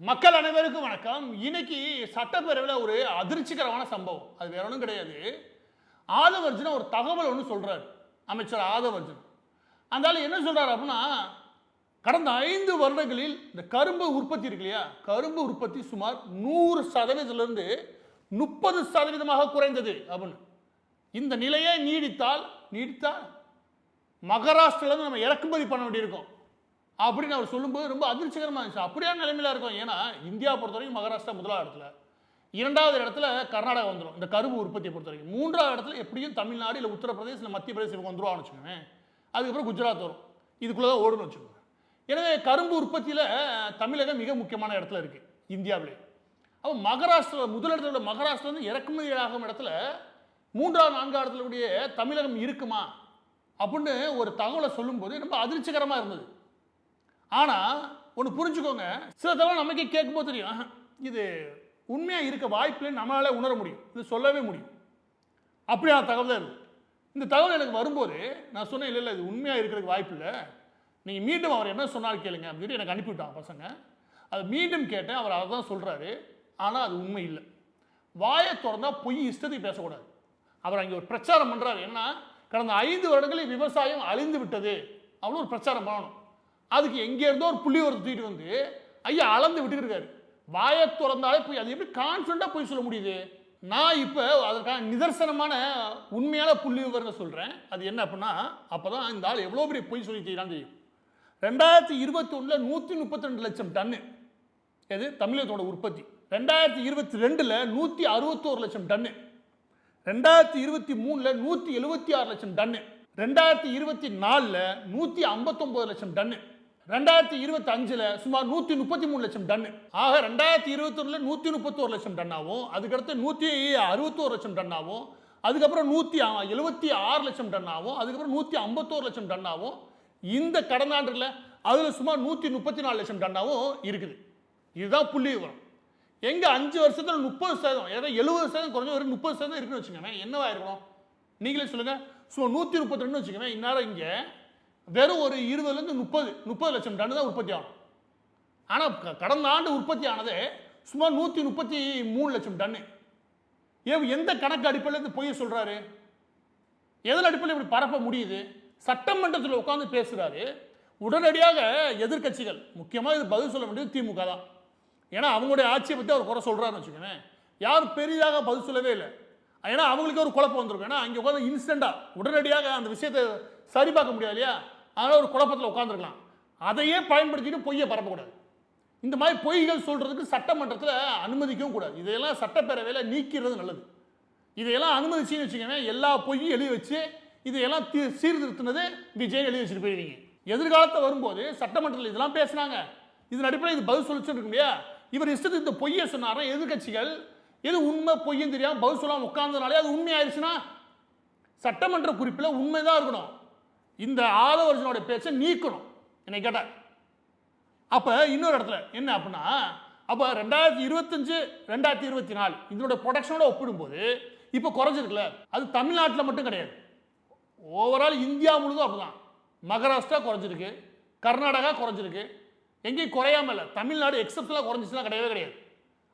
மக்கள் அனைவருக்கும் வணக்கம். இன்னைக்கு சட்டப்பேரவையில் ஒரு அதிர்ச்சிகரமான சம்பவம். அது வேற ஒன்றும் கிடையாது. ஆதவர்ஜுன ஒரு தகவல் ஒன்று சொல்றாரு. அமைச்சர் ஆதவர்ஜுன் அந்த ஆள் என்ன சொல்றாரு அப்படின்னா, கடந்த 5 வருடங்களில் இந்த கரும்பு உற்பத்தி இருக்கு இல்லையா, கரும்பு உற்பத்தி சுமார் 100%லிருந்து 30% குறைந்தது அப்படின்னு. இந்த நிலையை நீடித்தால் மகாராஷ்டிராவிலிருந்து நம்ம இறக்குமதி பண்ண வேண்டியிருக்கும் அப்படின்னு அவர் சொல்லும்போது ரொம்ப அதிர்ச்சிகரமாக இருந்துச்சு. அப்படியான நிலைமையில இருக்கும். ஏன்னா இந்தியா பொறுத்த வரைக்கும் மகாராஷ்டிரா முதலாவது இடத்துல, 2வது இடத்துல கர்நாடகா வந்துடும் இந்த கரும்பு உற்பத்தியை பொறுத்த வரைக்கும். 3வது இடத்துல எப்படியும் தமிழ்நாடு இல்லை உத்தரப்பிரதேசம் இல்லை மத்திய பிரதேசம் இவங்க வந்துருவான்னு வச்சுக்கோங்க. அதுக்கப்புறம் குஜராத் வரும். இதுக்குள்ளே தான் ஓடுன்னு வச்சுக்கோங்க. எனவே கரும்பு உற்பத்தியில் தமிழகம் மிக முக்கியமான இடத்துல இருக்கு இந்தியாவிலே. அப்போ மகாராஷ்டிரா முதலிடத்துல மகாராஷ்டிரா வந்து இறக்குமதி ஆகும் இடத்துல 3வது 4வது இடத்துல கூடிய தமிழகம் இருக்குமா அப்படின்னு ஒரு தகவலை சொல்லும்போது ரொம்ப அதிர்ச்சிகரமாக இருந்தது. ஆனால் ஒன்று புரிஞ்சுக்கோங்க, சில தகவல் நமக்கே கேட்கும்போது தெரியும் இது உண்மையாக இருக்க வாய்ப்பு நம்மளால உணர முடியும், இது சொல்லவே முடியும். அப்படியான தகவல் தான் இருக்குது. இந்த தகவல் எனக்கு வரும்போது நான் சொன்னேன், இல்லை இது உண்மையாக இருக்கிறதுக்கு வாய்ப்பு இல்லை, நீங்கள் மீண்டும் அவர் என்ன சொன்னாலும் கேளுங்க அப்படின்னு சொல்லி எனக்கு அனுப்பிவிட்டாங்க பசங்க. அது மீண்டும் கேட்டேன், அவர் அதை தான் சொல்கிறாரு. ஆனால் அது உண்மை இல்லை. வாயை திறந்தா பொய் இஷ்டத்துக்கு பேசக்கூடாது. அவர் அங்கே ஒரு பிரச்சாரம் பண்ணுறாரு. ஏன்னா கடந்த 5 வருடங்களில் விவசாயம் அழிந்து விட்டது அவ்வளோ ஒரு பிரச்சாரம் பண்ணணும். அதுக்கு எங்கேருந்தோ ஒரு புள்ளி ஒரு தூக்கிட்டு வந்து ஐயா அளந்து விட்டுக்கிட்டு இருக்காரு. வாயை திறந்தாலே போய் அது எப்படி கான்ஃபிடண்டாக போய் சொல்ல முடியுது? நான் இப்போ அதற்கான நிதர்சனமான உண்மையான புள்ளி விவரத்தை சொல்கிறேன். அது என்ன அப்படின்னா, அப்போ தான் இந்த ஆள் எவ்வளோ பெரிய பொய் சொல்லி செய்யலாம் தெரியும். 2021 132 லட்சம் டன்னு எது தமிழகத்தோட உற்பத்தி. 2022 161 லட்சம் டன்னு. 2023 176 லட்சம் டன்னு. 2024 159 லட்சம் டன்னு. 2025 சுமார் 133 லட்சம் டன்னு. ஆக 2021 131 லட்சம் டன்னாவும், அதுக்கடுத்து 161 லட்சம் டன்னாவும், அதுக்கப்புறம் 176 லட்சம் டன்னாவும், அதுக்கப்புறம் 151 லட்சம் டன்னாவும், இந்த கடந்த ஆண்டில் அதில் சுமார் 134 லட்சம் டன்னாவும் இருக்குது. இதுதான் புள்ளி விவரம். எங்க 5 வருஷத்துல 30%, ஏதாவது 70% குறைஞ்ச ஒரு 30% இருக்குன்னு வச்சுக்கோங்க. என்னவா இருக்கணும் நீங்களே சொல்லுங்க. ஸோ 132 வச்சுக்கோங்க. இந்நேரம் இங்கே வெறும் ஒரு 20லேருந்து 30 லட்சம் டன் தான் உற்பத்தி ஆகும். ஆனால் கடந்த ஆண்டு உற்பத்தி ஆனதே சுமார் 133 லட்சம் டன்னு. எந்த கணக்கு அடிப்படையில் இருந்து பொய்ய சொல்றாரு? எதில் அடிப்படையில் இப்படி பரப்ப முடியுது? சட்டமன்றத்தில் உட்கார்ந்து பேசுறாரு. உடனடியாக எதிர்க்கட்சிகள், முக்கியமாக இது பதில் சொல்ல வேண்டியது திமுக தான். ஏன்னா அவங்களுடைய ஆட்சியை பற்றி அவர் குறை சொல்றாருன்னு வச்சுக்கோங்க. யாரும் பெரிதாக பதில் சொல்லவே இல்லை. ஏன்னா அவங்களுக்கு ஒரு குழப்பம் வந்திருக்கும். ஏன்னா அங்கே உட்காந்து இன்ஸ்டண்டாக உடனடியாக அந்த விஷயத்தை சரி பார்க்க முடியாது இல்லையா? அதனால் ஒரு குழப்பத்தில் உட்காந்துருக்கலாம். அதையே பயன்படுத்திட்டு பொய்யை பரப்பக்கூடாது. இந்த மாதிரி பொய்கள் சொல்றதுக்கு சட்டமன்றத்தில் அனுமதிக்கவும் கூடாது. இதையெல்லாம் சட்டப்பேரவையில் நீக்கிறது நல்லது. இதையெல்லாம் அனுமதிச்சுன்னு வச்சுக்கோங்க, எல்லா பொய்யும் எழுதி வச்சு இதையெல்லாம் சீர்திருத்தினது விஜய் எழுதி வச்சுட்டு போயிருவீங்க. எதிர்காலத்தை வரும்போது சட்டமன்றத்தில் இதெல்லாம் பேசினாங்க, இதன் அடிப்படையில் இது பதில் சொல்லிச்சு இருக்கு இல்லையா? இவர் இஷ்டத்துக்கு இந்த பொய்யை சொன்னாரா, எதிர்கட்சிகள் எது உண்மை பொய்யும் தெரியாமல் பதில் சொல்லாமல் உட்கார்ந்தனாலே அது உண்மையாயிருச்சுன்னா சட்டமன்ற குறிப்பில் உண்மைதான் இருக்கணும். இந்த ஆதவர்ஜுனோட பேச்சை நீக்கணும் என்னை கேட்ட. அப்போ இன்னொரு இடத்துல என்ன அப்படின்னா, அப்போ 2025 2024 இதனுடைய ப்ரொடக்ஷனோட ஒப்பிடும்போது இப்போ குறைஞ்சிருக்குல்ல, அது தமிழ்நாட்டில் மட்டும் கிடையாது, ஓவரால் இந்தியா முழுதும் அப்படிதான். மகாராஷ்டிரா குறைஞ்சிருக்கு, கர்நாடகா குறைஞ்சிருக்கு, எங்கேயும் குறையாம இல்லை. தமிழ்நாடு எக்ஸப்ஷனாக குறைஞ்சிச்சுன்னா கிடையவே கிடையாது.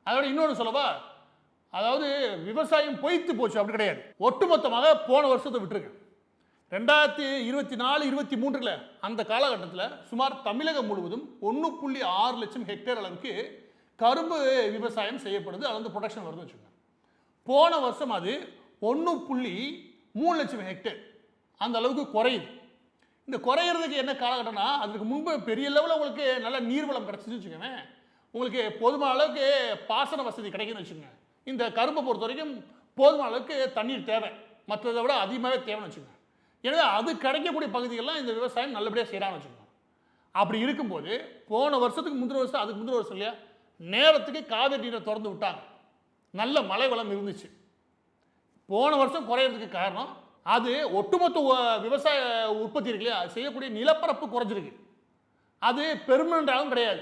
அதோட இன்னொன்று சொல்லவா, அதாவது விவசாயம் பொய்த்து போச்சு அப்படி கிடையாது. ஒட்டுமொத்தமாக போன வருஷத்தை விட்டுருங்க. 2024 23 அந்த காலகட்டத்தில் சுமார் தமிழகம் முழுவதும் 1.6 லட்சம் ஹெக்டேர் அளவுக்கு கரும்பு விவசாயம் செய்யப்படுது. அது வந்து ப்ரொடக்ஷன் வருதுன்னு வச்சுக்கோங்க. போன வருஷம் அது 1.3 லட்சம் ஹெக்டேர் அந்த அளவுக்கு குறையுது. இந்த குறையிறதுக்கு என்ன காலகட்டம்னா, அதுக்கு முன்பு பெரிய லெவலில் உங்களுக்கு நல்ல நீர்வளம் கிடச்சின்னு வச்சுக்கோங்க, உங்களுக்கு போதுமான அளவுக்கு பாசன வசதி கிடைக்குன்னு வச்சுக்கோங்க. இந்த கரும்பை பொறுத்த வரைக்கும் போதுமான அளவுக்கு தண்ணீர் தேவை, மற்றதை விட அதிகமாகவே தேவைன்னு வச்சுக்கோங்க. எனவே அது கிடைக்கக்கூடிய பகுதிகளெலாம் இந்த விவசாயம் நல்லபடியாக செய்கிறான்னு வச்சுக்கோங்க. அப்படி இருக்கும்போது போன வருஷத்துக்கு முந்தின வருஷம், அதுக்கு முந்தின வருஷம் இல்லையா, நேரத்துக்கு காவிரி நீரை திறந்து விட்டாங்க, நல்ல மழை வளம் இருந்துச்சு. போன வருஷம் குறையிறதுக்கு காரணம் அது ஒட்டுமொத்த விவசாய உற்பத்தி இருக்கு இல்லையா, செய்யக்கூடிய நிலப்பரப்பு குறைஞ்சிருக்கு. அது பெர்மனண்டாகவும் கிடையாது.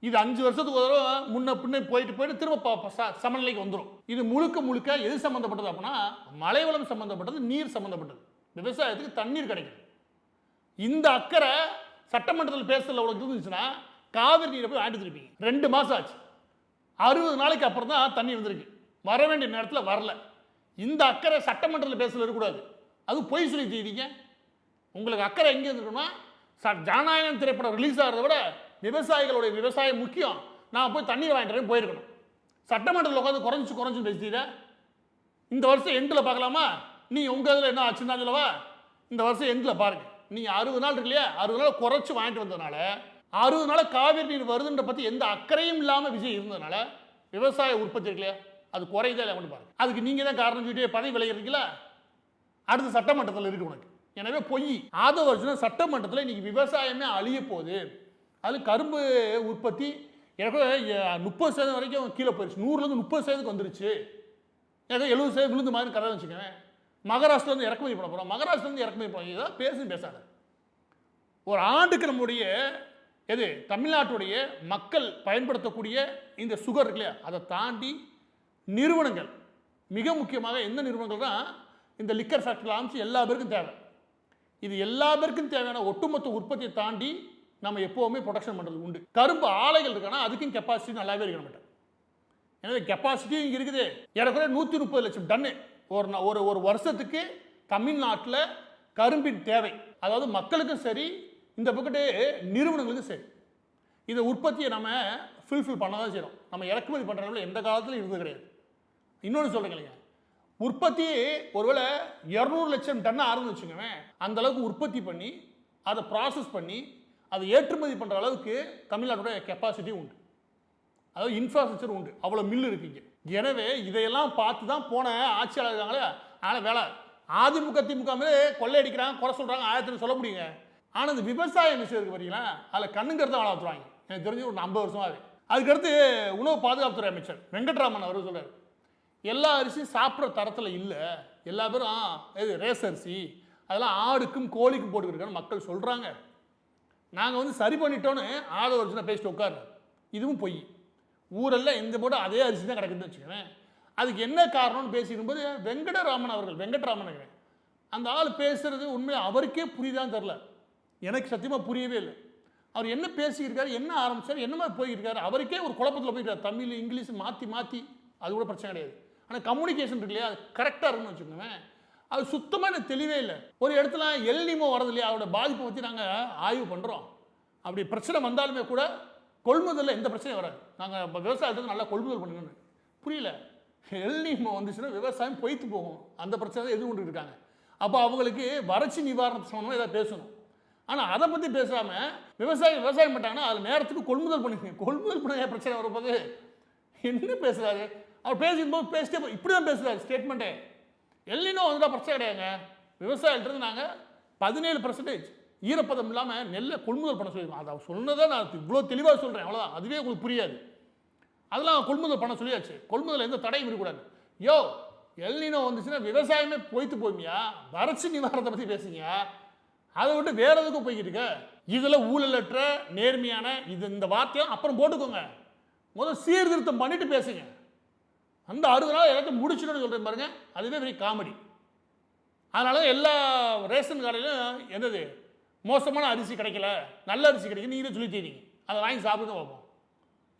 இது 5 வருஷத்துக்கு ஒரு தடவை முன்ன பின்ன போயிட்டு திரும்ப சமநிலைக்கு வந்துடும். இது முழுக்க எது சம்மந்தப்பட்டது அப்படின்னா, மழை வளம் சம்மந்தப்பட்டது, நீர் சம்மந்தப்பட்டது, விவசாயத்துக்கு தண்ணீர் கிடைக்கும். இந்த அக்கறை சட்டமன்றத்தில் பேசுறதுல உனக்கு இருந்துச்சுன்னா காவிரி நீரை போய் வாங்கிட்டு வந்துருப்பீங்க. 2 மாசம் ஆச்சு. 60 நாளைக்கு அப்புறம் தான் தண்ணி வந்திருக்கு. வர வேண்டிய நேரத்தில் வரல. இந்த அக்கறை சட்டமன்றத்தில் பேசல இருக்கக்கூடாது. அது பொய் சொல்லி செய்வீங்க. உங்களுக்கு அக்கறை எங்கே இருந்துருக்குன்னா, ஜனநாயகம் திரைப்படம் ரிலீஸ் ஆகிறத விட விவசாயிகளுடைய விவசாயம் முக்கியம், நான் போய் தண்ணீர் வாங்கிட்டு போயிருக்கணும். சட்டமன்றத்தில் உட்காந்து குறைஞ்சு பேசிட்டீங்க. இந்த வருஷம் எண்டில் பார்க்கலாமா? நீ உங்கள் இதில் என்ன ஆச்சுன்னா சொல்லவா? இந்த வருஷம் எண்டில் பாருங்க. நீங்கள் 60 நாள் இருக்கு இல்லையா, 60 நாள் குறைச்சி வாங்கிட்டு வந்ததுனால 60 நாள் காவிரி நீர் வருதுன்ற பற்றி எந்த அக்கறையும் இல்லாமல் விஜய் இருந்ததுனால விவசாய உற்பத்தி இருக்கு இல்லையா, அது குறையுதா இல்லை கொண்டு பாருங்க. அதுக்கு நீங்கள் தான் காரணம் சொல்லிட்டு பதவி விளையிறீங்களா? அடுத்த சட்டமன்றத்தில் இருக்கு உனக்கு. எனவே பொய். ஆதவர்ஜுன சட்டமன்றத்தில் இன்னைக்கு விவசாயமே அழிய போகுது. அது கரும்பு உற்பத்தி எனக்கு 30% வரைக்கும் கீழே போயிடுச்சு. 100லேருந்து 30% வந்துருச்சு. ஏதோ 70% விழுந்து மாதிரி கதை வச்சுக்கேன். மகாராஷ்டிராலேருந்து இறக்குமதி பண்ண போகிறோம், மகாராஷ்டிராலேருந்து இறக்குமதி பண்ண இதான் பேசாத. ஒரு ஆண்டுக்கு நம்முடைய தமிழ்நாட்டுடைய மக்கள் பயன்படுத்தக்கூடிய இந்த சுகர் இருக்கு இல்லையா, அதை தாண்டி நிறுவனங்கள், மிக முக்கியமாக எந்த நிறுவனங்கள் தான் இந்த லிக்கர் ஃபேக்டரியில் ஆரம்பிச்சு எல்லா பேருக்கும் தேவை. இது எல்லா பேருக்கும் தேவையான ஒட்டுமொத்த உற்பத்தியை தாண்டி நம்ம எப்போவுமே ப்ரொடக்ஷன் பண்ணுறது உண்டு. கரும்பு ஆலைகள் இருக்கானா அதுக்கும் கெப்பாசிட்டி நல்லாவே இருக்க மாட்டேன். எனவே கெப்பாசிட்டியும் இங்கே இருக்குது. ஏறக்குறைய 130 லட்சம் டன்னு ஒரு வருஷத்துக்கு தமிழ்நாட்டில் கரும்பின் தேவை. அதாவது மக்களுக்கும் சரி, இந்த பக்கத்து நிறுவனங்களுக்கும் சரி, இந்த உற்பத்தியை நம்ம ஃபில்ஃபில் பண்ண தான் செய்கிறோம். நம்ம இறக்குமதி பண்ணுறதுல எந்த காலத்திலும் இருந்தது கிடையாது. இன்னொன்று சொல்லுங்க, உற்பத்தி ஒருவேளை 200 லட்சம் டன் ஆரம்பிச்சு வச்சுக்கோங்க, அந்த அளவுக்கு உற்பத்தி பண்ணி அதை ப்ராசஸ் பண்ணி அதை ஏற்றுமதி பண்ணுற அளவுக்கு தமிழ்நாட்டோட கெப்பாசிட்டி உண்டு. அதாவது இன்ஃப்ராஸ்ட்ரக்சர் உண்டு, அவ்வளோ மில்லு இருக்குங்க. எனவே இதையெல்லாம் பார்த்து தான் போன ஆட்சியாளர் இருக்காங்களே, ஆனால் வேலை அதிமுக திமுக மேலே கொள்ளையடிக்கிறாங்க, குறை சொல்கிறாங்க, ஆயிரத்தி சொல்ல முடியுங்க. ஆனால் இந்த விவசாய விஷயம் இருக்கு பார்த்தீங்களா, அதில் கண்ணுங்கிறத வாழ வச்சுருவாங்க. எனக்கு தெரிஞ்சு ஒரு 50 வருஷமாகவே. அதுக்கடுத்து உணவு பாதுகாப்புத்துறை அமைச்சர் வெங்கட்ராமன் அவர் சொல்கிறார், எல்லா அரிசியும் சாப்பிட்ற தரத்தில் இல்லை, எல்லா பேரும் ரேஸ் அரிசி அதெல்லாம் ஆடுக்கும் கோழிக்கும் போட்டுக்கிட்டு மக்கள் சொல்கிறாங்க. நாங்கள் சரி பண்ணிட்டோன்னு ஆதவர்ஜுனா பேசிட்டு உட்காரு. இதுவும் பொய். ஊரெல்லாம் எந்த போட்டு அதே அரிசி தான் கிடக்குதுன்னு வச்சுக்கோங்க. அதுக்கு என்ன காரணம்னு பேசிக்கும்போது வெங்கட்ராமன் அந்த ஆள் பேசுறது உண்மையாக அவருக்கே புரியுதான்னு தெரில. எனக்கு சத்தியமாக புரியவே இல்லை. அவர் என்ன பேசியிருக்காரு, என்ன ஆரம்பிச்சார், என்ன மாதிரி போயிருக்காரு, அவருக்கே ஒரு குழப்பத்தில் போயிருக்காரு. தமிழ் இங்கிலீஷ் மாற்றி அது கூட பிரச்சனை கிடையாது. ஆனால் கம்யூனிகேஷன் இருக்கு இல்லையா, அது கரெக்டாக இருக்குன்னு வச்சுக்கோங்க. அது சுத்தமாக எனக்கு தெளிவே இல்லை. ஒரு இடத்துல எல்னிமோ வரது இல்லையா, அதோட பாதிப்பை பற்றி நாங்கள் ஆய்வு பண்ணுறோம். அப்படி பிரச்சனை வந்தாலுமே கூட கொள்முதலில் எந்த பிரச்சனையும் வராது. நாங்கள் விவசாயத்துக்கு நல்லா கொள்முதல் பண்ணணும்னு புரியல. எல்னிமோ வந்துச்சுன்னா விவசாயம் பொய்த்து போகும். அந்த பிரச்சனை தான் எதிர்கொண்டு இருக்காங்க. அப்போ அவங்களுக்கு வறட்சி நிவாரண சம்பந்தமாக ஏதாவது பேசணும். ஆனால் அதை பற்றி பேசாமல் விவசாயம் பண்ணிட்டாங்கன்னா அது நேரத்துக்கு கொள்முதல் பண்ணிக்கங்க. கொள்முதல் பண்ண பிரச்சனை வரும்போது என்ன பேசுகிறாரு அவர்? பேசும்போது பேசிட்டே இப்படி தான் பேசுகிறாரு ஸ்டேட்மெண்ட்டே. எல்னினோ வந்துட்டால் பிரச்சனை கிடையாதுங்க. விவசாயிகிட்ட நாங்கள் 17% ஈரப்பதம் இல்லாமல் நெல்லை கொள்முதல் பண்ண சொல்லிடுவோம். அதை சொன்னதை நான் இவ்வளோ தெளிவாக சொல்கிறேன், அவ்வளோதான். அதுவே உங்களுக்கு புரியாது. அதெல்லாம் கொள்முதல் பண்ண சொல்லியாச்சு. கொள்முதல் எந்த தடையும் இருக்கக்கூடாது. எல்னினோ வந்துச்சுன்னா விவசாயமே பொய்த்து போய்மியா, வறட்சி நிவாரணத்தை பற்றி பேசுங்க. அதை விட்டு வேற எதுக்கும் போய்கிட்டு இருக்க. இதில் ஊழலற்ற நேர்மையான இந்த வார்த்தையும் அப்புறம் போட்டுக்கோங்க. முதல் சீர்திருத்தம் பண்ணிட்டு பேசுங்க. அந்த 60 நாள் எல்லாத்தையும் முடிச்சுன்னு சொல்கிறேன் பாருங்க, அதுவே பெரிய காமெடி. அதனால தான் எல்லா ரேஷன் கடையிலும் என்னது மோசமான அரிசி கிடைக்கல, நல்ல அரிசி கிடைக்குது நீங்களே சொல்லி தெரியுங்க. அதை வாங்கி சாப்பிட்டு தான் பார்ப்போம்.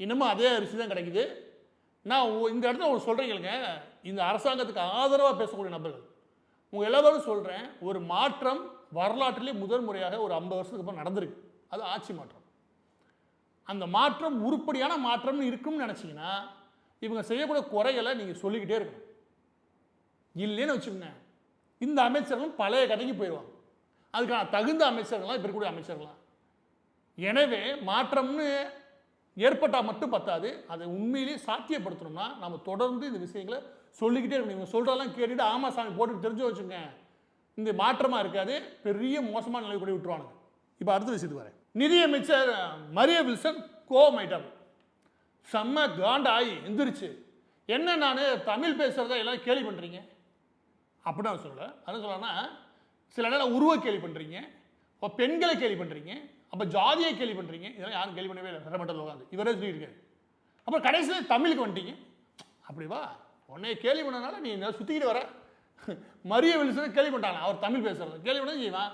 இன்னமும் அதே அரிசி தான் கிடைக்குது. நான் இந்த இடத்துல ஒரு சொல்கிறீங்களுங்க, இந்த அரசாங்கத்துக்கு ஆதரவாக பேசக்கூடிய நபர்கள் உங்கள் எல்லாரும் சொல்கிறேன், ஒரு மாற்றம் வரலாற்றிலே முதல் முறையாக ஒரு 50 வருஷத்துக்கு அப்புறம் நடந்திருக்கு. அது ஆட்சி மாற்றம். அந்த மாற்றம் உருப்படியான மாற்றம்னு இருக்கும்னு நினச்சிங்கன்னா இவங்க செய்யக்கூடிய குறைகளை நீங்கள் சொல்லிக்கிட்டே இருக்கணும். இல்லைன்னு வச்சுக்கோங்க, இந்த அமைச்சர்களும் பழைய கதைக்கு போயிடுவாங்க. அதுக்கான தகுந்த அமைச்சர்கள்லாம் இப்போ இருக்கக்கூடிய அமைச்சர்கள்லாம். எனவே மாற்றம்னு ஏற்பட்டால் மட்டும் பத்தாது, அதை உண்மையிலேயே சாத்தியப்படுத்தணும்னா நம்ம தொடர்ந்து இந்த விஷயங்களை சொல்லிக்கிட்டே இருக்கணும். இவங்க சொல்கிறதெல்லாம் கேட்டுட்டு ஆமா சாமி போட்டு தெரிஞ்சு வச்சுங்க, இந்த மாற்றமாக இருக்காது, பெரிய மோசமான நிலை கூட விட்டுருவானுங்க. இப்போ அடுத்த விஷயத்துக்கு வரேன். நிதியமைச்சர் மரிய வில்சன் கோவமாயிட்டாங்க. செம்ம காண்ட ஆகி எந்திரிச்சு, என்ன நான் தமிழ் பேசுகிறத எல்லாம் கேள்வி பண்ணுறீங்க அப்படின்னு நான் சொல்லலை. அது சொல்லனா சில நேரம் உருவ கேள்வி பண்ணுறீங்க, இப்போ பெண்களை கேள்வி பண்ணுறீங்க, அப்போ ஜாதியை கேள்வி பண்ணுறீங்க. இதெல்லாம் யாரும் கேள்வி பண்ணவே இல்லை. சட்டமன்றத்தில் உட்காந்து இவரே சொல்லியிருக்காரு. அப்புறம் கடைசியில் தமிழுக்கு வந்துட்டீங்க. அப்படிவா உன்னைய கேள்வி பண்ணனால நீ என்ன சுற்றிக்கிட்டு வர. மரிய வில்சனை கேள்வி பண்ணிட்டாங்க, அவர் தமிழ் பேசுகிறது கேள்வி பண்ண செய்வான்.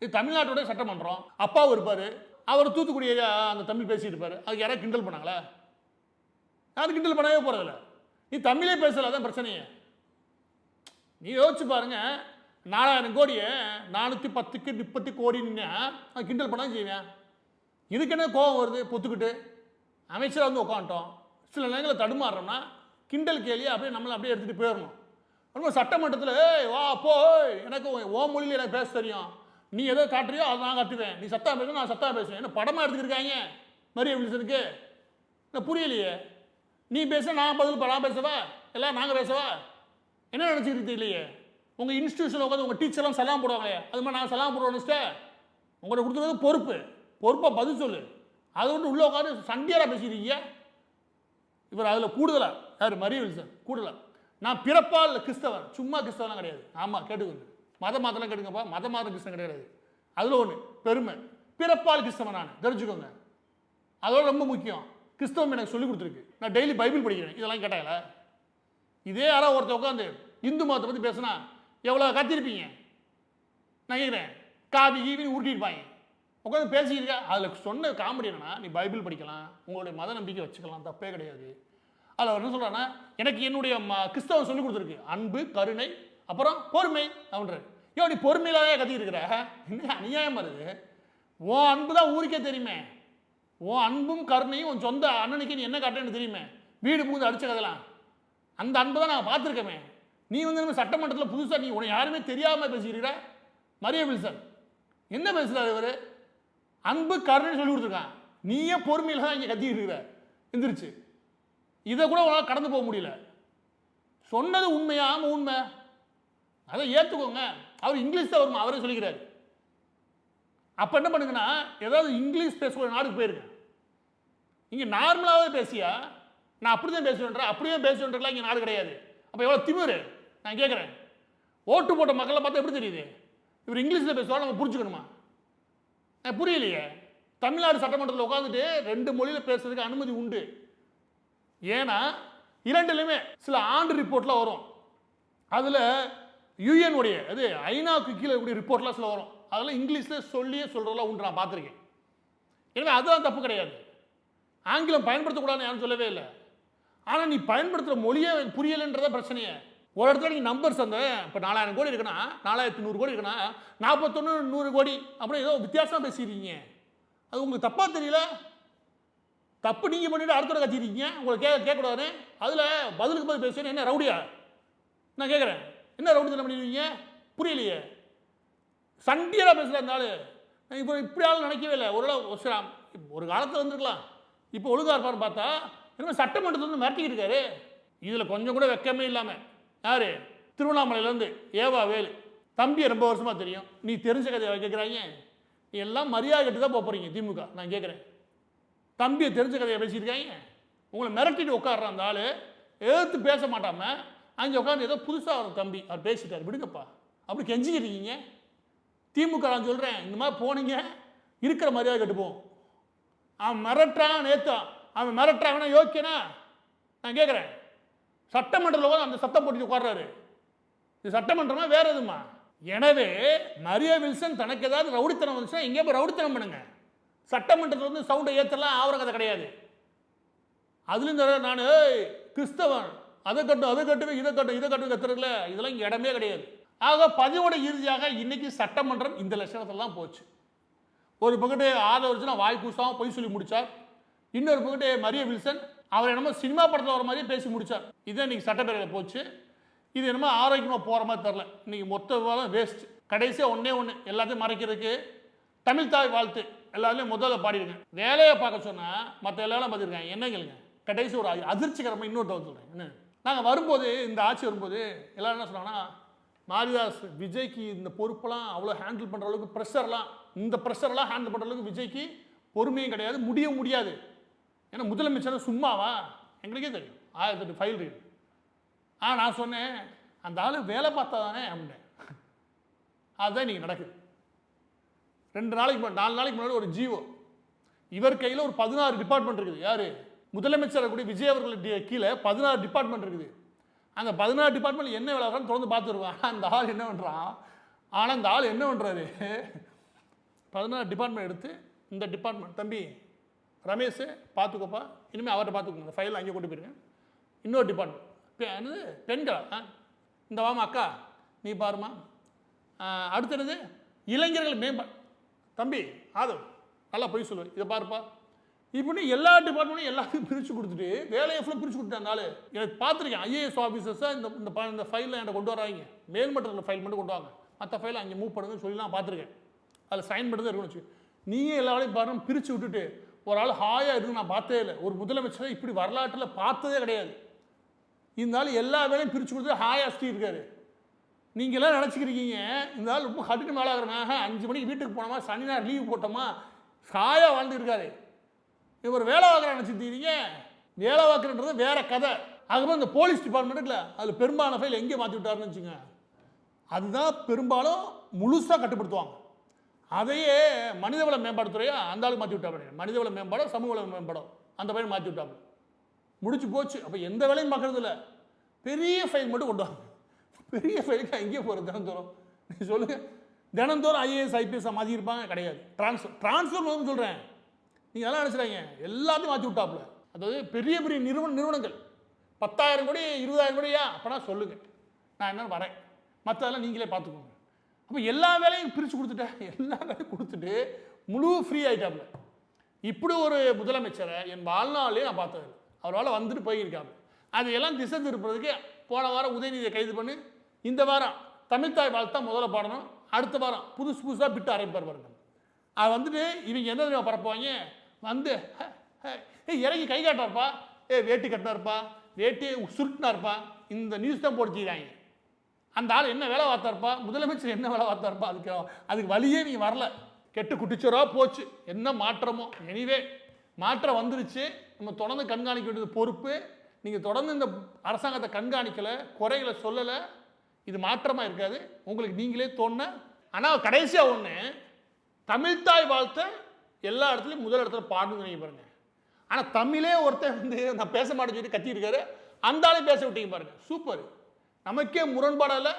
இது தமிழ்நாட்டோட சட்டமன்றம். அப்பாவும் இருப்பார், அவர் தூத்துக்குடி அந்த தமிழ் பேசிட்டு இருப்பாரு. அதுக்கு யாராவது கிண்டல் பண்ணாங்களா? யாரும் கிண்டல் பண்ணவே போகிறதில்ல. நீ தமிழே பேசல, அதான் பிரச்சனையே. நீ யோசிச்சு பாருங்க, 4000 கோடியை 410க்கு 30 கோடின்னா கிண்டல் பண்ண செய்வேன். இதுக்கு என்ன கோபம் வருது? பொத்துக்கிட்டு அமைச்சராக வந்து உட்காந்துட்டோம், சில நேரங்களில் தடுமாறுறோம்னா கிண்டல் கேள்வி அப்படியே நம்மளை அப்படியே எடுத்துகிட்டு போயிடணும். ரொம்ப சட்டமன்றத்தில் வா போ, எனக்கு ஓ மொழியில் எனக்கு பேச தெரியும், நீ எதோ காட்டுறியோ அதை நான் காட்டுவேன், நீ சத்தா பேச நான் சத்தா பேசுவேன். என்ன படமாக எடுத்துக்கிருக்காங்க மரிய வில்சனுக்கு? இல்லை புரியலையே. நீ பேச நான் பதில் நான் பேசவா, எல்லாம் நாங்கள் பேசவா? என்ன நினச்சிக்கிட்டு இல்லையே. உங்கள் இன்ஸ்டியூஷனில் உட்காந்து உங்கள் டீச்சர்லாம் சலாம் போடுவாங்களே, அது மாதிரி நாங்கள் சலாம் போடுவோம் நினச்சிட்டே. உங்கள்கிட்ட கொடுத்துருவது பொறுப்பாக பதில் சொல்லு. அதை வந்து உள்ளே உட்காந்து சண்டியராக பேசிக்கிறீங்க. இவர் அதில் கூடுதலாக யார்? மரிய வில்சன் கூடுதலாக. நான் பிறப்பால் கிறிஸ்தவன், சும்மா கிறிஸ்தவெலாம் கிடையாது. ஆமாம் கேட்டுக்கோங்க, மாதலாம் கேட்டுங்கப்பா, மாதம் கிறிஸ்தவன் கிடையாது. அதில் ஒன்று பெருமை, பிறப்பால் கிறிஸ்தவன் நான் தெரிஞ்சுக்கோங்க. அதோட ரொம்ப முக்கியம், கிறிஸ்தவம் எனக்கு சொல்லிக் கொடுத்துருக்கு. நான் டெய்லி பைபிள் படிக்கிறேன். இதெல்லாம் கேட்டாங்களா? இதே யாராவது ஒருத்தர் உட்காந்து இந்து மதத்தை பற்றி பேசினா எவ்வளோ கத்திருப்பீங்க? நான் கேட்குறேன், காவி கீவின்னு உருட்டிருப்பாங்க. உட்காந்து பேசிக்கிருக்கா. அதில் சொன்ன காமெடி என்னன்னா, நீ பைபிள் படிக்கலாம், உங்களுடைய மத நம்பிக்கை வச்சுக்கலாம், தப்பே கிடையாது. அதில் அவர் என்ன சொல்கிறான்னா, எனக்கு என்னுடைய கிறிஸ்தவம் சொல்லிக் கொடுத்துருக்கு அன்பு, கருணை, அப்புறம் பொறுமை அப்படின்றாரு. ஏன் நீ பொறுமையிலாவே கத்திக்கிட்டு இருக்கிற? என்ன அநியாயம் வருது? உன் அன்பு தான் ஊருக்கே தெரியுமே. உன் அன்பும் கருணையும் உன் சொந்த அண்ணனுக்கு நீ என்ன காட்டுன்னு தெரியுமே. வீடு புகுந்து அடிச்ச கதலாம் அந்த அன்பை தான் நான் பார்த்துருக்கமே. நீ வந்து நம்ம சட்டமன்றத்தில் புதுசாக நீ உனக்கு யாருமே தெரியாமல் பேசிக்கிற மரிய வில்சன் என்ன பேசுகிறார்? இவர் அன்பு கருணை சொல்லி கொடுத்துருக்கான். நீயே பொறுமையில் தான் இங்கே கத்திக்கிட்டு இருக்கிற. எந்திரிச்சு இதை கூட உங்களால் கடந்து போக முடியல. சொன்னது உண்மையா? ஆமாம் உண்மை, அதை ஏற்றுக்கோங்க. அவர் இங்கிலீஷ் தான் வருமா, அவரே சொல்லிக்கிறாரு. அப்போ என்ன பண்ணுங்கன்னா, ஏதாவது இங்கிலீஷ் பேசக்கூடிய நாடுக்கு போயிருங்க. இங்கே நார்மலாகவே பேசியா நான் அப்படி தான் பேசுவேன்ற, அப்படியே பேசுவேன்றலாம் இங்கே நாடு கிடையாது. அப்போ எவ்வளோ திமிரு நான் கேட்குறேன். ஓட்டு போட்ட மக்களை பார்த்தா எப்படி தெரியுது? இவர் இங்கிலீஷில் பேசுவாங்க, நம்ம புரிஞ்சுக்கணுமா? புரியலையே. தமிழ்நாடு சட்டமன்றத்தில் உட்காந்துட்டு 2 மொழியில் பேசுறதுக்கு அனுமதி உண்டு. ஏன்னா 2லையுமே சில ஆண்டு ரிப்போர்ட்லாம் வரும். அதில் யூஎன் உடைய அது ஐநாவுக்கு கீழே இருக்கக்கூடிய ரிப்போர்ட்லாம் சில வரும். அதெல்லாம் இங்கிலீஷில் சொல்லியே சொல்கிறதெல்லாம் உண்டு, நான் பார்த்துருக்கேன். எனவே அதுதான் தப்பு கிடையாது. ஆங்கிலம் பயன்படுத்தக்கூடாதுன்னு யாரும் சொல்லவே இல்லை. ஆனால் நீ பயன்படுத்துகிற மொழியே புரியலைன்றத பிரச்சனையே. ஒரு இடத்துல நீங்கள் நம்பர்ஸ் அந்த இப்போ 4000 கோடி இருக்குன்னா 4100 கோடி இருக்குன்னா 41 100 கோடி அப்படின்னு ஏதோ வித்தியாசமாக பேசிடுறீங்க. அது உங்களுக்கு தப்பாக தெரியல? தப்பு நீங்கள் பண்ணிவிட்டு அடுத்த கத்திருக்கீங்க. உங்களுக்கு கேட்கக்கூடாது. அதில் பதிலுக்கு பதில் பேசுவேன். என்ன ரவுடியா? நான் கேட்குறேன், என்ன ரவுடி தானே பண்ணிடுவீங்க? புரியலையே. சண்டியராக பேசுகிற இருந்தாலும் இப்போ இப்படி ஆளும் நினைக்கவே இல்லை. ஒரு காலத்தில் வந்துருக்கலாம், இப்போ ஒழுங்கா இருப்பான்னு பார்த்தா என்ன சட்டமன்றத்தில் வந்து மிரட்டிக்கிட்டு இருக்காரு. இதில் கொஞ்சம் கூட வெக்கமே இல்லாமல் யார்? திருவண்ணாமலையிலேருந்து ஏவா வேலு தம்பியை ரொம்ப வருஷமாக தெரியும். நீ தெரிஞ்ச கதையை கேட்குறாங்க. நீ எல்லாம் மரியாதை கட்டி தான் போகிறீங்க திமுக. நான் கேட்குறேன், தம்பியை தெரிஞ்ச கதையை பேசியிருக்காங்க. உங்களை மிரட்டிட்டு உட்காடுற அந்த ஆள் எதிர்த்து பேச மாட்டாமல் அங்கே உட்காந்து ஏதோ புதுசாக ஒரு தம்பி அவர் பேசிட்டார், விடுங்கப்பா அப்படி கெஞ்சிக்கிறீங்க. திமுக நான் சொல்கிறேன், இந்த மாதிரி போனீங்க இருக்கிற மரியாதை கட்டுப்போம். அவன் மிரட்டுறான், நேத்தான் அவன் மிரட்டுறாங்கன்னா யோக்கியனா? நான் கேட்குறேன், சட்டமன்றத்தில் அந்த சத்தம் போட்டு உட்கார்றாரு. இது சட்டமன்றமா வேற எதுமா? எனவே மரிய வில்சன் தனக்கு ஏதாவது ரவுடித்தனம் வந்துச்சுன்னா எங்கேயா போய் ரவுடித்தனம் பண்ணுங்க. சட்டமன்றத்தில் வந்து சவுண்டை ஏற்றலாம் ஆவர கதை கிடையாது. அதுலேருந்து நான் கிறிஸ்தவன் அதை கட்டுவேன் இதை கட்டுவேன் கத்துறதுல இதெல்லாம் இங்கே இடமே கிடையாது. ஆக பதிவோட இறுதியாக இன்னைக்கு சட்டமன்றம் இந்த லட்சணத்தில் தான் போச்சு. ஒரு பக்கத்து ஆதரவுச்சுன்னா வாய் கூசாமல் பொய் சொல்லி முடிச்சார். இன்னொரு பக்கத்து மரிய வில்சன் அவர் என்னமோ சினிமா படத்தில் வர மாதிரியே பேசி முடித்தார். இதுதான் இன்றைக்கி சட்டப்பேரவையில் போச்சு. இது என்னமோ ஆரோக்கியமாக போகிற மாதிரி தெரில. இன்றைக்கி மொத்த விவாதம் வேஸ்ட். கடைசியாக ஒன்று எல்லாத்தையும் மறைக்கிறதுக்கு தமிழ் தாய் வாழ்த்து எல்லாத்துலேயும் முதல்ல பாடிடுங்க. வேலையை பார்க்க சொன்னால் மற்ற எல்லாரும் பார்த்துருக்காங்க. என்ன கேளுங்க, கடைசி ஒரு அதிர்ச்சிகரமாக இன்னொருத்த சொல்கிறேன். என்ன, நாங்கள் வரும்போது இந்த ஆட்சி வரும்போது எல்லோரும் என்ன சொன்னாங்கன்னா, மாரிதாஸ் விஜய்க்கு இந்த பொறுப்பெல்லாம் அவ்வளோ ஹேண்டில் பண்ணுற அளவுக்கு ப்ரெஷர்லாம் இந்த ப்ரெஷர்லாம் ஹேண்டில் பண்ணுற அளவுக்கு விஜய்க்கு பொறுமையும் கிடையாது, முடியாது. ஏன்னா முதலமைச்சர் சும்மாவா? எங்களுக்கே தெரியும் 1008 ஃபைல் இருக்கு. நான் சொன்னேன், அந்த ஆள் வேலை பார்த்தா தானே அப்படின்னேன். அதுதான் இன்றைக்கி நடக்குது. 4 நாளைக்கு முன்னாடி ஒரு ஜிஓ, இவர் கையில் ஒரு 16 டிபார்ட்மெண்ட் இருக்குது. யார்? முதலமைச்சர் கூடிய விஜய் அவர்களுடைய கீழே 16 டிபார்ட்மெண்ட் இருக்குது. அந்த 16 டிபார்ட்மெண்ட் என்ன வேலை தொடர்ந்து பார்த்துருவான். அந்த ஆள் என்ன பண்ணுறான்? ஆனால் அந்த ஆள் என்ன பண்ணுறாரு, 16 டிபார்ட்மெண்ட் எடுத்து இந்த டிபார்ட்மெண்ட் தம்பி ரமேஷ் பார்த்துக்கோப்பா, இனிமேல் அவர்கிட்ட பார்த்துக்கோங்க, இந்த ஃபைல் அங்கே கொண்டு போயிருங்க. இன்னொரு டிபார்ட்மெண்ட் என்னது பெண்களா, இந்த வாமா அக்கா நீ பாருமா. அடுத்தது இளைஞர்கள் மேம்பாடு, தம்பி ஆதவ் நல்லா போய் சொல்லு, இதை பாருப்பா. இப்படி எல்லா டிபார்ட்மெண்ட்டும் எல்லாத்தையும் பிரித்து கொடுத்துட்டு வேலையை ஃபுல்லாக பிரித்து கொடுத்தாங்க. எனக்கு பார்த்துருக்கேன் ஐஏஎஸ் ஆஃபீஸர்ஸாக இந்த ஃபைலில் என்கிட்ட கொண்டு வராங்க, மேல்மட்டத்தில் ஃபைல் மட்டும் கொண்டு வாங்க, மற்ற ஃபைலை அங்கே மூவ் பண்ணுங்கன்னு சொல்லி நான் பார்த்துருக்கேன். அதில் சைன் பண்ணி தான் இருக்கணும்னு வச்சு நீங்கள் எல்லா வேலையும் பாருங்க பிரித்து விட்டுட்டு ஒரு ஆள் ஹாயாக இருக்குன்னு நான் பார்த்ததே இல்லை. ஒரு முதலமைச்சரை இப்படி வரலாற்றில் பார்த்ததே கிடையாது. இருந்தாலும் எல்லா வேலையும் பிரித்து கொடுத்து ஹாயாஸ்டி இருக்காரு. நீங்களாம் நினச்சிக்கிறீங்க இந்த ஆள் ரொம்ப கட்டுக்கு மேலே ஆகிறனாக 5 மணிக்கு வீட்டுக்கு போனோமா, சனி நேரம் லீவ் போட்டோமா, ஹாயாக வாழ்ந்து இருக்காரு. இவர் வேலை வாக்குற நினச்சிருந்தீங்க. வேலை வாக்குறது வேற கதை. அதுக்கப்புறம் இந்த போலீஸ் டிபார்ட்மெண்ட் இருக்குல்ல, அதில் பெரும்பாலான ஃபைல் எங்கே மாற்றி விட்டாருன்னு வச்சுங்க, அதுதான் பெரும்பாலும் முழுசாக கட்டுப்படுத்துவாங்க. அதையே மனிதவள மேம்பாடுத்துறையா அந்த ஆள் மாற்றி விட்டாங்க. மனிதவள மேம்பாடோ சமூக வள மேம்பாடோ அந்த பையன் மாற்றி விட்டாங்க. முடிச்சு போச்சு. அப்போ எந்த வேலையும் பார்க்கறது இல்லை, பெரிய ஃபைல் மட்டும் கொண்டு வாங்க. பெரிய ஃபைலுக்கு எங்கேயே போகிறது தினந்தோறும்? நீ சொல்லுங்கள், தினந்தோறும் ஐஏஎஸ் ஐபிஎஸ் மாற்றி இருப்பாங்க? கிடையாது. ட்ரான்ஸ்ஃபர் சொல்கிறேன். நீங்கள் எல்லாம் நினச்சிடாங்க எல்லாத்தையும் மாற்றி விட்டாப்புல. அதாவது பெரிய பெரிய நிறுவனங்கள் 10,000 கோடி 20,000 கோடியா அப்போனா சொல்லுங்கள், நான் என்ன வரேன், மற்றதெல்லாம் நீங்களே பார்த்துக்கோங்க. அப்போ எல்லா வேலையும் பிரித்து கொடுத்துட்டேன், எல்லா வேலையும் கொடுத்துட்டு முழு ஃப்ரீ ஆகிட்டாப்புல. இப்படி ஒரு முதலமைச்சரை என் வாழ்நாளே நான் பார்த்தது. அவரால் வந்துட்டு போயிருக்காங்க. அதையெல்லாம் திசை திருப்புறதுக்கு போன வாரம் உதயநிதியை கைது பண்ணி, இந்த வாரம் தமிழ்தாய் வாழ்த்தா முதல்ல பாடணும், அடுத்த வாரம் புதுசாக பிட்டு அரைப்பார் பாருங்க. அது வந்துட்டு இவங்க என்ன தெரியுமா பரப்புவாங்க, வந்து இறங்கி கை காட்டாருப்பா, வேட்டி கட்டினாருப்பா, வேட்டியை சுருட்டினாருப்பா, இந்த நியூஸ் தான் போடுச்சிக்கிறாங்க. அந்த ஆள் என்ன வேலை பார்த்தாருப்பா, முதலமைச்சர் என்ன வேலை பார்த்தாருப்பா, அதுக்கு வழியே நீங்கள் வரல. கெட்டு குட்டிச்சோரா போச்சு. என்ன மாற்றமோ, எனிவே மாற்றம் வந்துருச்சு. நம்ம தொடர்ந்து கண்காணிக்க வேண்டியது பொறுப்பு. நீங்கள் தொடர்ந்து இந்த அரசாங்கத்தை கண்காணிக்கலை, குறைகளை சொல்லலை, இது மாற்றமாக இருக்காது. உங்களுக்கு நீங்களே தோணுன. ஆனால் கடைசியாக ஒன்று, தமிழ்தாய் வாழ்த்த எல்லா இடத்துலையும் முதல் இடத்துல பாடணும்னு நீங்கள் பாருங்கள். ஆனால் தமிழே ஒருத்தர் வந்து நான் பேச மாட்டேன்னு சொல்லி கத்தியிருக்காரு, அந்த ஆளையும் பேச விட்டீங்க பாருங்கள். சூப்பர். நமக்கே முரண்பாடாக இல்லை.